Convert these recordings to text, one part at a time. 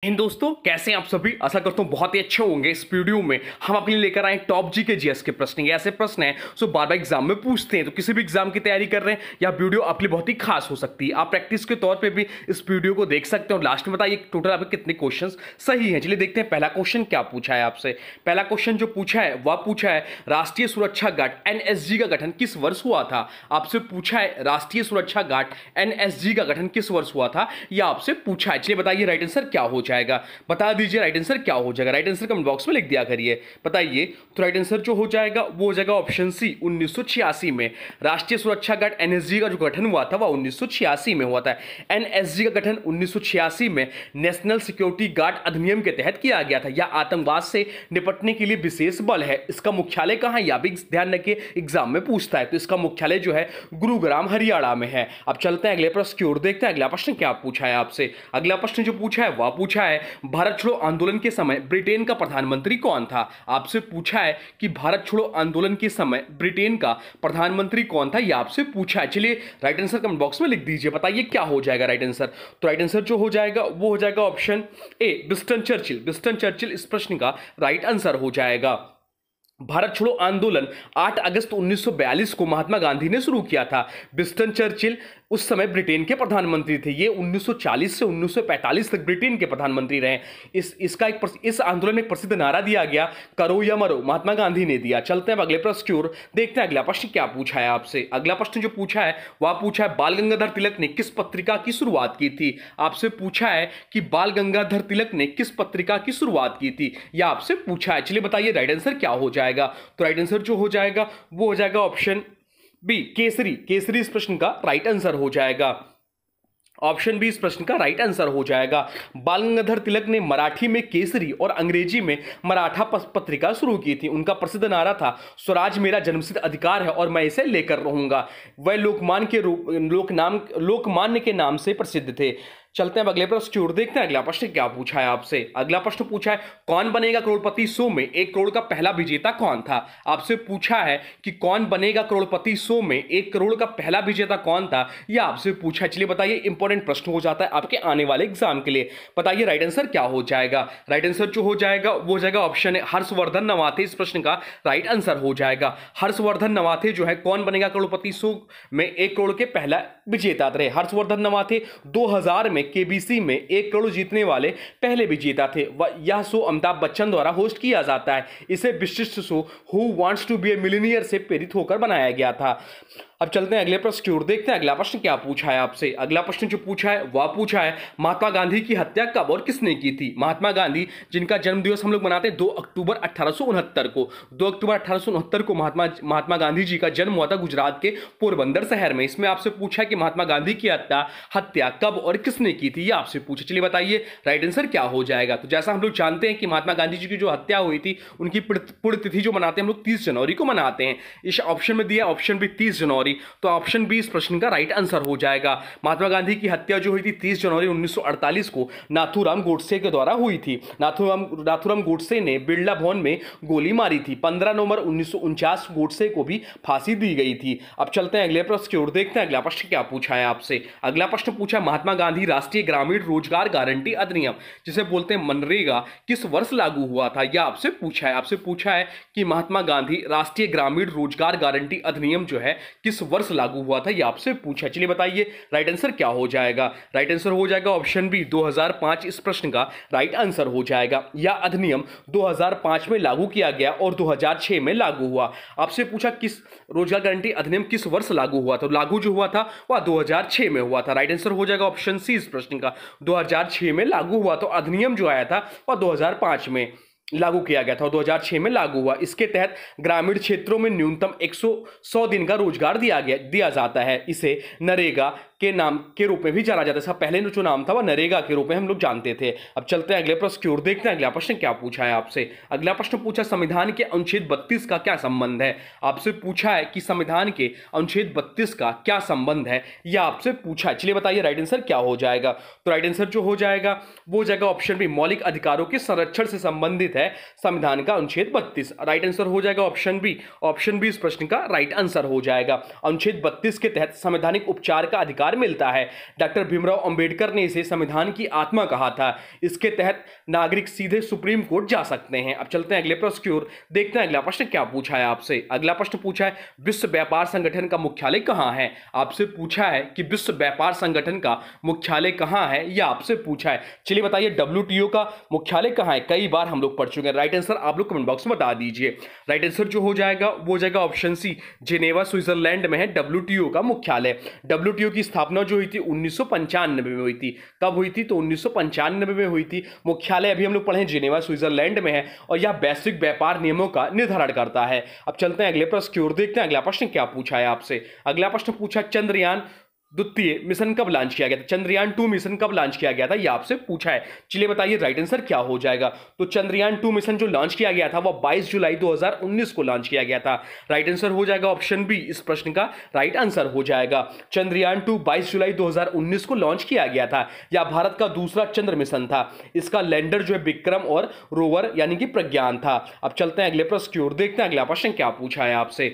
इन दोस्तों कैसे हैं आप सभी। आशा करता हूं बहुत ही अच्छे होंगे। इस वीडियो में हम अपने लिए लेकर आए टॉप जी के जीएस के प्रश्न। ये ऐसे प्रश्न हैं जो बार बार एग्जाम में पूछते हैं, तो किसी भी एग्जाम की तैयारी कर रहे हैं या वीडियो आपके लिए बहुत ही खास हो सकती है। आप प्रैक्टिस के तौर पे भी इस वीडियो को देख सकते हो। लास्ट में बताइए टोटल आपके कितने क्वेश्चन सही है। चलिए देखते हैं पहला क्वेश्चन क्या पूछा है आपसे। पहला क्वेश्चन जो पूछा है वह पूछा है राष्ट्रीय सुरक्षा गार्ड एनएसजी का गठन किस वर्ष हुआ था। आपसे पूछा है राष्ट्रीय सुरक्षा गार्ड एनएसजी का गठन किस वर्ष हुआ था, यह आपसे पूछा है। चलिए बताइए राइट आंसर क्या हो जाएगा, बता दीजिए राइट आंसर क्या हो जाएगा। राइट आंसर कमेंट बॉक्स में लिख दिया करिए, बताइए। तो राइट आंसर जो हो जाएगा वो हो जाएगा ऑप्शन सी 1986 में। राष्ट्रीय सुरक्षा गार्ड एनएसजी का जो गठन हुआ था वह 1986 में हुआ था। एनएसजी का गठन 1986 में नेशनल सिक्योरिटी गार्ड अधिनियम के तहत किया गया था। यह आतंकवाद से निपटने के लिए विशेष बल है। इसका मुख्यालय कहां है यह भी ध्यान रखिए, एग्जाम में पूछता है। तो इसका मुख्यालय जो है गुरुग्राम हरियाणा में है। अब चलते हैं अगले प्रश्न की ओर, देखते हैं अगला प्रश्न क्या पूछा है आपसे। अगला प्रश्न जो पूछा है वह पूछा है भारत छोड़ो आंदोलन के समय ब्रिटेन का प्रधानमंत्री कौन था। आपसे पूछा है कि भारत छोड़ो आंदोलन के समय ब्रिटेन का प्रधानमंत्री कौन था, यह आपसे पूछा है। चलिए राइट आंसर कमेंट बॉक्स में लिख दीजिए, बताइए क्या हो जाएगा राइट आंसर। तो राइट आंसर जो हो जाएगा वो हो जाएगा option A Winston Churchill. Winston Churchill इस प्रश्न का राइट आंसर हो जाएगा। भारत छोड़ो आंदोलन 8 अगस्त 1942 को महात्मा गांधी ने शुरू किया था। विंस्टन चर्चिल उस समय ब्रिटेन के प्रधानमंत्री थे। ये 1940 से 1945 तक ब्रिटेन के प्रधानमंत्री रहे। इस आंदोलन में एक प्रसिद्ध नारा दिया गया, करो या मरो, महात्मा गांधी ने दिया। चलते हैं अगले प्रश्न की ओर, देखते हैं अगला प्रश्न क्या पूछा है आपसे। अगला प्रश्न जो पूछा है वह पूछा है बाल गंगाधर तिलक ने किस पत्रिका की शुरुआत की थी। आपसे पूछा है कि बाल गंगाधर तिलक ने किस पत्रिका की शुरुआत की थी, यह आपसे पूछा है। चलिए बताइए राइट आंसर क्या हो जाएगा। तो राइट आंसर जो हो जाएगा वो हो जाएगा ऑप्शन बी केसरी। केसरी इस प्रश्न का राइट आंसर हो जाएगा। ऑप्शन बी इस प्रश्न का राइट आंसर हो जाएगा। बाल गंगाधर तिलक ने मराठी में केसरी और अंग्रेजी में मराठा पत्रिका शुरू की थी। उनका प्रसिद्ध नारा था, स्वराज मेरा जन्मसिद्ध अधिकार है और मैं इसे लेकर रहूंगा। वह लोकमान्य के नाम से प्रसिद्ध थे। चलते हैं अगले प्रश्न की ओर, देखते हैं अगला प्रश्न क्या पूछा है आपसे। अगला प्रश्न पूछा है कौन बनेगा करोड़पति शो में 1 करोड़ का पहला विजेता कौन था। आपसे पूछा है कि कौन बनेगा करोड़पति शो में 1 करोड़ का पहला विजेता कौन था, यह आपसे पूछा है। चलिए बताइए, इंपॉर्टेंट प्रश्न हो जाता है आपके आने वाले एग्जाम के लिए। बताइए राइट आंसर क्या हो जाएगा। राइट आंसर जो हो जाएगा वो हो जाएगा ऑप्शन है हर्षवर्धन नवाथे। इस प्रश्न का राइट आंसर हो जाएगा। हर्षवर्धन नवाथे जो है कौन बनेगा करोड़पति शो में 1 करोड़ के पहला विजेता रहे। हर्षवर्धन नवाथे 2000 में केबीसी में 1 करोड़ जीतने वाले पहले विजेता थे। यह शो अमिताभ बच्चन द्वारा होस्ट किया जाता है। इसे विशिष्ट show who wants to be a millionaire से प्रेरित होकर बनाया गया था। अब चलते हैं अगले प्रश्न की ओर, देखते हैं अगला प्रश्न क्या पूछा है आपसे। अगला प्रश्न जो पूछा है वह पूछा है महात्मा गांधी की हत्या कब और किसने की थी। महात्मा गांधी जिनका जन्म दिवस हम लोग मनाते हैं 2 अक्टूबर 1869 को। 2 अक्टूबर 1869 को महात्मा गांधी जी का जन्म हुआ था गुजरात के पोरबंदर शहर में। इसमें आपसे पूछा है कि महात्मा गांधी की हत्या कब और किसने की थी, यह आपसे पूछा। चलिए बताइए राइट आंसर क्या हो जाएगा। तो जैसा हम लोग जानते हैं कि महात्मा गांधी जी की जो हत्या हुई थी उनकी पुण्यतिथि जो मनाते हैं हम लोग 30 जनवरी को मनाते हैं। इस ऑप्शन में दिया ऑप्शन भी 30 जनवरी, तो ऑप्शन बी इस प्रश्न का राइट आंसर हो जाएगा। महात्मा गांधी की हत्या जो हुई थी 30 जनवरी 1948 को नाथूराम गोडसे के द्वारा हुई थी। नाथूराम गोडसे ने बिरला भवन में गोली मारी थी। 15 नवंबर 1949 गोडसे को भी फांसी दी गई थी। अब चलते हैं अगले प्रश्न की ओर, देखते हैं अगला प्रश्न क्या पूछा है आपसे। अगला प्रश्न पूछा महात्मा गांधी राष्ट्रीय ग्रामीण रोजगार गारंटी अधिनियम जिसे बोलते हैं मनरेगा किस वर्ष लागू हुआ था, यह आपसे पूछा है। आपसे पूछा है कि महात्मा गांधी राष्ट्रीय ग्रामीण रोजगार गारंटी अधिनियम जो है किस वर्ष लागू हुआ था, यह आपसे पूछा। चलिए बताइए राइट आंसर क्या हो जाएगा। राइट आंसर हो जाएगा ऑप्शन बी 2005 इस प्रश्न का राइट आंसर हो जाएगा। यह अधिनियम 2005 में लागू किया गया और 2006 में लागू हुआ। आपसे पूछा किस रोजगार गारंटी अधिनियम किस वर्ष लागू हुआ, तो लागू जो हुआ था वह 2006 में हुआ था। राइट आंसर हो जाएगा ऑप्शन सी इस प्रश्न का 2006 में लागू हुआ। तो अधिनियम जो आया था वह 2005 में लागू किया गया था और 2006 में लागू हुआ। इसके तहत ग्रामीण क्षेत्रों में न्यूनतम 100 दिन का रोजगार दिया जाता है। इसे नरेगा के नाम के रूप में भी जाना जाता है। इसका पहले जो नाम था वह नरेगा के रूप में हम लोग जानते थे। अब चलते हैं अगले प्रश्न की ओर, देखते हैं अगला प्रश्न क्या पूछा है आपसे। अगला प्रश्न पूछा संविधान के अनुच्छेद 32 का क्या संबंध है। आपसे पूछा है कि संविधान के अनुच्छेद 32 का क्या संबंध है, यह आपसे पूछा। चलिए बताइए राइट आंसर क्या हो जाएगा। तो राइट आंसर जो हो जाएगा वो हो जाएगा ऑप्शन बी मौलिक अधिकारों के संरक्षण से संबंधित है संविधान का अनुच्छेद 32। राइट आंसर हो जाएगा ऑप्शन बी। ऑप्शन बी इस प्रश्न का राइट आंसर हो जाएगा। अनुच्छेद 32 के तहत संवैधानिक उपचार का अधिकार पुरस्कार मिलता है। डॉक्टर भीमराव अंबेडकर ने इसे संविधान की आत्मा कहा था। इसके तहत नागरिक सीधे सुप्रीम कोर्ट जा सकते हैं। अब चलते हैं अगले प्रश्न की ओर, देखते हैं अगला प्रश्न क्या पूछा है आपसे। अगला प्रश्न पूछा है विश्व व्यापार संगठन का मुख्यालय कहां है। आपसे पूछा है कि विश्व व्यापार संगठन का मुख्यालय कहां है, यह आपसे पूछा है। चलिए बताइए WTO का मुख्यालय कहां है, कई बार हम लोग पढ़ चुके हैं। राइट आंसर आप लोग कमेंट बॉक्स में बता दीजिए। राइट आंसर जो हो जाएगा वो जाएगा ऑप्शन सी, जिनेवा स्विट्जरलैंड में है WTO का मुख्यालय। WTO की स्थापना जो हुई थी 1995 में हुई थी। कब हुई थी, तो 1995 में हुई थी। मुख्यालय अभी हम लोग पढ़े जिनेवा स्विट्जरलैंड में है और यह वैश्विक व्यापार नियमों का निर्धारण करता है। अब चलते हैं अगले प्रश्न की ओर, देखते हैं अगला प्रश्न क्या पूछा है आपसे। अगला प्रश्न पूछा चंद्रयान द्वितीय मिशन कब लॉन्च किया गया था। चंद्रयान 2 मिशन कब लॉन्च किया गया था, यह आपसे पूछा है। चलिए बताइए राइट आंसर क्या हो जाएगा। तो चंद्रयान 2 मिशन जो लॉन्च किया गया था वह 22 जुलाई 2019 को लॉन्च किया गया था। राइट आंसर हो जाएगा ऑप्शन बी, इस प्रश्न का राइट आंसर हो जाएगा। चंद्रयान 2 22 जुलाई 2019 को लॉन्च किया गया था। यह भारत का दूसरा चंद्र मिशन था। इसका लैंडर जो है विक्रम और रोवर यानी कि प्रज्ञान था। अब चलते हैं अगले प्रश्न की ओर, देखते हैं अगला प्रश्न क्या पूछा है आपसे।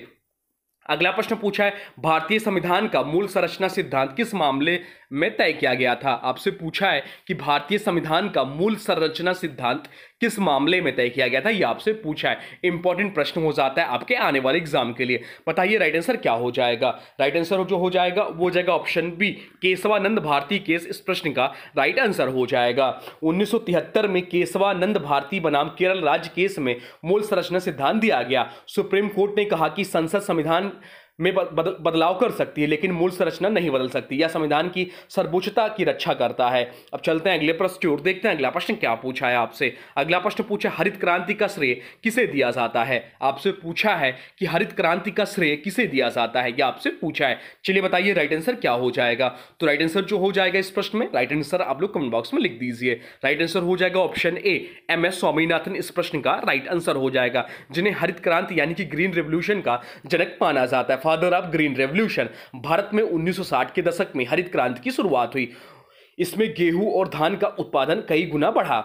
अगला प्रश्न पूछा है भारतीय संविधान का मूल संरचना सिद्धांत किस मामले में तय किया गया था। आपसे पूछा है कि भारतीय संविधान का मूल संरचना सिद्धांत किस मामले में तय किया गया था, यह आपसे पूछा है। इंपॉर्टेंट प्रश्न हो जाता है आपके आने वाले एग्जाम के लिए। बताइए राइट आंसर क्या हो जाएगा। राइट आंसर जो हो जाएगा वो जाएगा option B, Kesavananda Bharati case, इस प्रश्न का राइट आंसर हो जाएगा। 1973 में केशवानंद भारती बनाम केरल राज्य केस में मूल संरचना सिद्धांत दिया गया। सुप्रीम कोर्ट ने कहा कि संसद संविधान में बदलाव कर सकती है लेकिन मूल संरचना नहीं बदल सकती। यह संविधान की सर्वोच्चता की रक्षा करता है। अब चलते हैं अगले प्रश्न की ओर, देखते हैं अगला प्रश्न क्या पूछा है आपसे। अगला प्रश्न पूछा हरित क्रांति का श्रेय किसे दिया जाता है। आपसे पूछा है कि हरित क्रांति का श्रेय किसे दिया जाता है, यह आपसे पूछा है। चलिए बताइए राइट आंसर क्या हो जाएगा। तो राइट आंसर जो हो जाएगा इस प्रश्न में, राइट आंसर आप लोग कमेंट बॉक्स में लिख दीजिए। राइट आंसर हो जाएगा ऑप्शन ए, MS स्वामीनाथन, इस प्रश्न का राइट आंसर हो जाएगा। जिन्हें हरित क्रांति यानी कि ग्रीन रेवोल्यूशन का जनक माना जाता है, father of green revolution. Bharat में 1960 के दशक में हरित क्रांति की शुरुआत हुई। इसमें गेहूं और धान का उत्पादन कई गुना बढ़ा।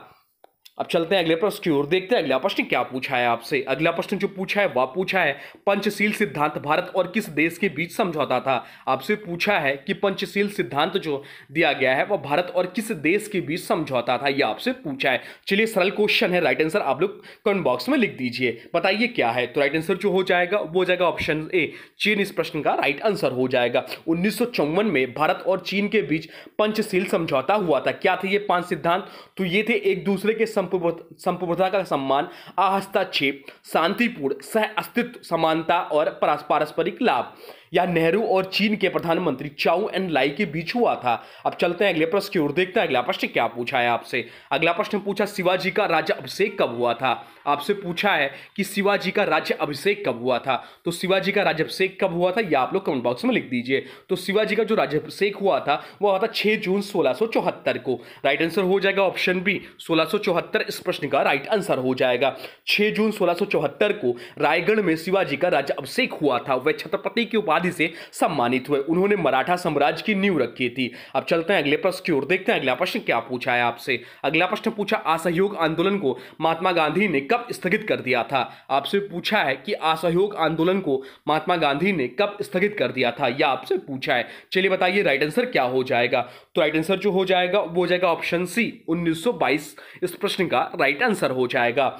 अब चलते हैं अगले प्रश्न की ओर, देखते हैं अगला प्रश्न क्या पूछा है आपसे। अगला प्रश्न जो पूछा है वह पूछा है पंचशील सिद्धांत भारत और किस देश के बीच समझौता था। आपसे पूछा है कि पंचशील सिद्धांत जो दिया गया है वह भारत और किस देश के बीच समझौता था, यह आपसे पूछा है। चलिए सरल क्वेश्चन है, राइट आंसर आप लोग कमेंट बॉक्स में लिख दीजिए। बताइए क्या है। तो राइट आंसर जो हो जाएगा वो जाएगा ऑप्शन ए, चीन, इस प्रश्न का राइट आंसर हो जाएगा। 1954 में भारत और चीन के बीच पंचशील समझौता हुआ था। क्या थे ये 5 सिद्धांत, तो ये थे एक दूसरे के संप्रभुता का सम्मान, हस्तक्षेप, शांतिपूर्ण सह अस्तित्व, समानता और पारस्परिक लाभ। यह नेहरू और चीन के प्रधानमंत्री चाउ एन लाई के बीच हुआ था। अब चलते हैं अगले प्रश्न की ओर, देखते हैं अगला प्रश्न क्या पूछा है आपसे। अगला प्रश्न पूछा शिवाजी का राज्य अभिषेक कब हुआ था। आपसे पूछा है कि शिवाजी का राज्य अभिषेक कब हुआ था। तो शिवाजी का राज्य अभिषेक कब हुआ था, यह आप लोग कमेंट बॉक्स में लिख दीजिए। तो शिवाजी का जो राज्य अभिषेक हुआ था वह हुआ था 6 जून 1674 को। राइट आंसर हो जाएगा ऑप्शन बी, 1674, इस प्रश्न का राइट आंसर हो जाएगा। 6 जून 1674 को रायगढ़ में शिवाजी का राज्य अभिषेक हुआ था। वह छत्रपति की उपाधि से सम्मानित हुए। उन्होंने मराठा साम्राज्य की नींव रखी थी। अब चलते हैं अगले प्रश्न की ओर, देखते हैं अगला प्रश्न क्या पूछा है आपसे। अगला प्रश्न पूछा असहयोग आंदोलन को महात्मा गांधी ने कब स्थगित कर दिया था। आपसे पूछा है कि असहयोग आंदोलन को महात्मा गांधी ने कब स्थगित कर दिया था, यह आपसे पूछा है। चलिए बताइए राइट आंसर क्या हो जाएगा। तो राइट आंसर जो हो जाएगा वो जाएगा ऑप्शन सी, 1922, इस प्रश्न का राइट आंसर हो जाएगा।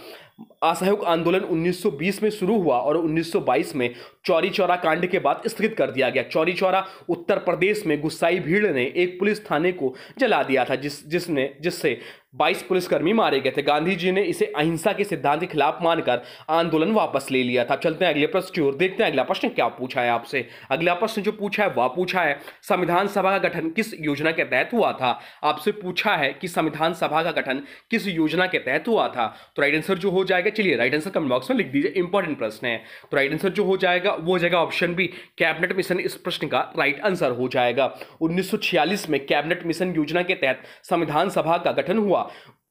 असहयोग आंदोलन 1920 में शुरू हुआ और 1922 में चौरी चौरा कांड के बाद स्थगित कर दिया गया। चौरी चौरा उत्तर प्रदेश में गुस्साई भीड़ ने एक पुलिस थाने को जला दिया था, जिससे 22 पुलिसकर्मी मारे गए थे। गांधी जी ने इसे अहिंसा के सिद्धांत के खिलाफ मानकर आंदोलन वापस ले लिया था। चलते हैं अगले प्रश्न की ओर, देखते हैं अगला प्रश्न क्या पूछा है आपसे। अगला प्रश्न जो पूछा है वह पूछा है संविधान सभा का गठन किस योजना के तहत हुआ था। आपसे पूछा है कि संविधान सभा का गठन किस योजना के तहत हुआ था। तो राइट आंसर जो हो जाएगा, चलिए राइट आंसर कमेंट बॉक्स में लिख दीजिए, इंपॉर्टेंट प्रश्न है। तो राइट आंसर जो हो जाएगा वो जाएगा ऑप्शन बी, कैबिनेट मिशन, इस प्रश्न का राइट आंसर हो जाएगा। 1946 में कैबिनेट मिशन योजना के तहत संविधान सभा का गठन हुआ।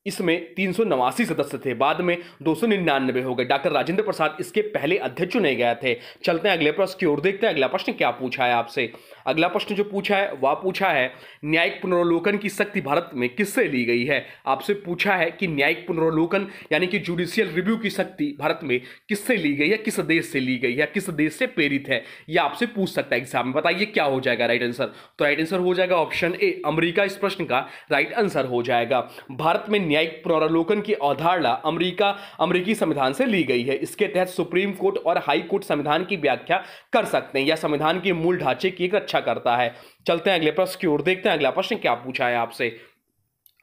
इसमें 389 सदस्य थे, बाद में 299 हो गए। डॉक्टर राजेंद्र प्रसाद इसके पहले अध्यक्ष चुने गए थे। चलते हैं अगले प्रश्न की ओर, देखते हैं अगला प्रश्न क्या पूछा है आपसे। अगला प्रश्न जो पूछा है वह पूछा है न्यायिक पुनरावलोकन की शक्ति भारत में किससे ली गई है। आपसे पूछा है कि न्यायिक पुनरावलोकन यानी कि जुडिशियल रिव्यू की शक्ति भारत में किससे ली गई है, किस देश से ली गई है, किस देश से प्रेरित है, यह आपसे पूछ सकता है एग्जाम में। बताइए क्या हो जाएगा राइट आंसर। तो राइट आंसर हो जाएगा ऑप्शन ए अमेरिका, इस प्रश्न का राइट आंसर हो जाएगा। भारत में न्यायिक पुनरावलोकन की अवधारणा अमेरिकी संविधान से ली गई है। इसके तहत सुप्रीम कोर्ट और हाई कोर्ट संविधान की व्याख्या कर सकते हैं या संविधान के मूल ढांचे की रक्षा करता है। चलते हैं अगले प्रश्न की ओर, देखते हैं अगला प्रश्न क्या पूछा है आपसे।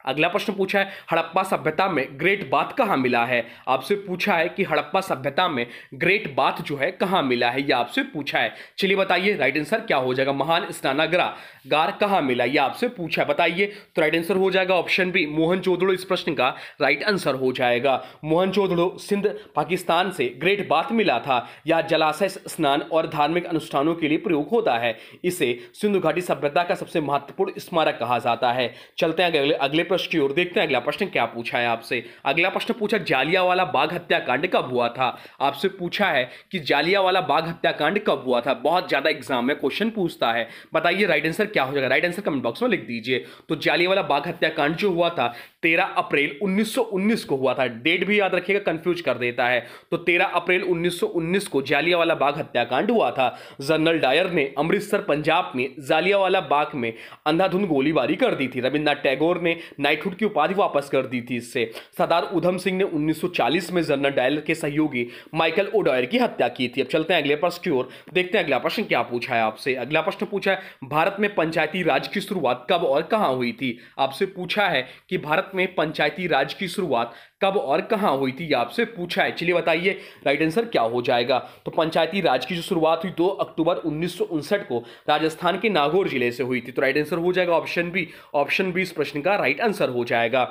अगला प्रश्न पूछा है हड़प्पा सभ्यता में ग्रेट बाथ कहां मिला है। आपसे पूछा है कि हड़प्पा सभ्यता में ग्रेट बाथ जो है कहां मिला है, यह आपसे पूछा है। चलिए बताइए राइट आंसर क्या हो जाएगा। महान स्नानागार कहां मिला, यह आपसे पूछा है, बताइए। तो राइट आंसर हो जाएगा ऑप्शन बी मोहनजोदड़ो, इस प्रश्न का राइट आंसर हो जाएगा। मोहनजोदड़ो सिंध पाकिस्तान से ग्रेट बाथ मिला था। यह जलाशय स्नान और धार्मिक अनुष्ठानों के लिए प्रयोग होता है। इसे सिंधु घाटी सभ्यता का सबसे महत्वपूर्ण स्मारक कहा जाता है। चलते हैं अगले प्रश्न की ओर, देखते हैं अगला प्रश्न क्या पूछा है आपसे। अगला प्रश्न पूछा जालियांवाला बाग हत्याकांड कब हुआ था। आपसे पूछा है कि जालियांवाला बाग हत्याकांड कब हुआ था। बहुत ज्यादा एग्जाम में क्वेश्चन पूछता है, बताइए राइट आंसर क्या हो जाएगा। राइट आंसर कमेंट बॉक्स में लिख दीजिए। तो जालियांवाला बाग हत्याकांड जो हुआ था 13 अप्रैल 1919 को हुआ था। डेट भी याद रखिएगा, कंफ्यूज कर देता है। तो 13 अप्रैल 1919 को जालियांवाला बाग हत्याकांड हुआ था। जनरल डायर ने अमृतसर पंजाब में जालियांवाला बाग में अंधाधुंध गोलीबारी कर दी थी। रविन्द्रनाथ टैगोर ने नाइटहुड की उपाधि वापस कर दी थी इससे। सरदार उधम सिंह ने 1940 में जनरल डायर के सहयोगी माइकल ओडॉयर की हत्या की थी। अब चलते हैं अगले प्रश्न की ओर, देखते हैं अगला प्रश्न क्या पूछा है आपसे। अगला प्रश्न पूछा है भारत में पंचायती राज की शुरुआत कब और कहां हुई थी। आपसे पूछा है कि भारत में पंचायती राज की शुरुआत कब और कहां हुई थी, यह आपसे पूछा है। चलिए बताइए राइट आंसर क्या हो जाएगा। तो पंचायती राज की जो शुरुआत हुई 2 अक्टूबर 1959 को राजस्थान के नागौर जिले से हुई थी। तो राइट आंसर हो जाएगा ऑप्शन बी। ऑप्शन बी इस प्रश्न का राइट आंसर हो जाएगा।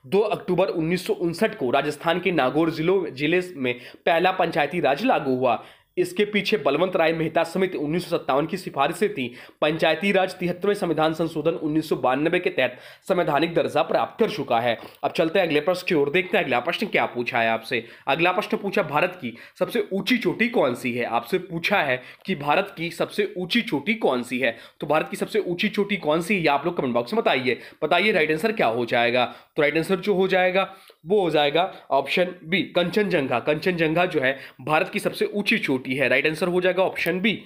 2 अक्टूबर 1959 को राजस्थान के नागौर जिले में पहला पंचायती राज लागू हुआ। इसके पीछे बलवंत राय मेहता समिति 1957 की सिफारिशें थी। पंचायती राज 73वें संविधान संशोधन 1992 के तहत संवैधानिक दर्जा प्राप्त कर चुका है। अब चलते हैं अगले प्रश्न की ओर, देखते हैं अगला प्रश्न क्या पूछा है आपसे। अगला प्रश्न पूछा भारत की सबसे ऊंची चोटी कौन सी है। आपसे पूछा है कि भारत की सबसे ऊंची चोटी कौन सी है। तो भारत की सबसे ऊंची चोटी कौन सी है, आप लोग कमेंट बॉक्स में बताइए राइट आंसर क्या हो जाएगा। तो राइट आंसर जो हो जाएगा वो हो जाएगा ऑप्शन बी कंचनजंगा। कंचनजंगा जो है भारत की सबसे ऊंची चोटी है। राइट आंसर हो जाएगा option B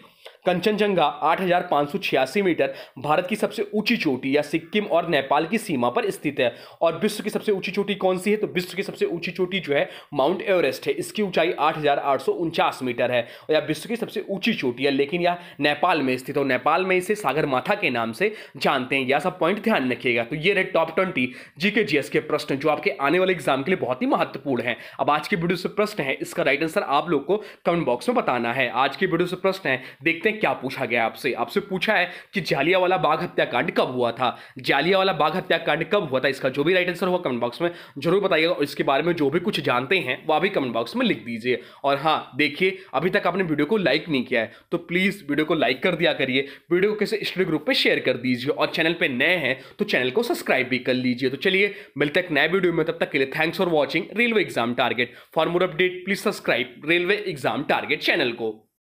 Kanchenjunga 8,586 metre Bharat की सबसे ऊंची चोटी या सिक्किम और नेपाल की सीमा पर स्थित है। और विश्व की सबसे ऊंची चोटी कौन सी है, तो विश्व की सबसे ऊंची चोटी जो है माउंट एवरेस्ट है। इसकी ऊंचाई 8,849 मीटर है और यह विश्व की सबसे ऊंची चोटी है, लेकिन यह नेपाल में स्थित है। नेपाल में इसे सागरमाथा के नाम से जानते हैं। यह सब पॉइंट ध्यान रखिएगा। तो ये रहे टॉप 20 जीके जीएस के प्रश्न जो आपके आने वाले एग्जाम के लिए बहुत ही महत्वपूर्ण है। अब आज की वीडियो से प्रश्न है, इसका राइट आंसर आप लोग को कमेंट बॉक्स में बताना है। आज की वीडियो से प्रश्न है, देखते हैं क्या पूछा गया आपसे पूछा है कि जालियांवाला बाग हत्याकांड कब हुआ था। जालियांवाला बाग हत्याकांड कब हुआ था, इसका जो भी राइट आंसर होगा कमेंट बॉक्स में जरूर बताइएगा। और इसके बारे में जो भी कुछ जानते हैं वह भी कमेंट बॉक्स में लिख दीजिए। और हाँ देखिए, अभी तक आपने वीडियो को लाइक नहीं किया है तो प्लीज वीडियो को लाइक कर दिया करिए। वीडियो को किसी स्टडी ग्रुप पे शेयर कर दीजिए और चैनल पे नए हैं तो चैनल को सब्सक्राइब भी कर लीजिए। तो चलिए मिलते हैं एक नए वीडियो में, तब तक के लिए thanks for watching railway exam target. For more update please subscribe railway exam target channel को।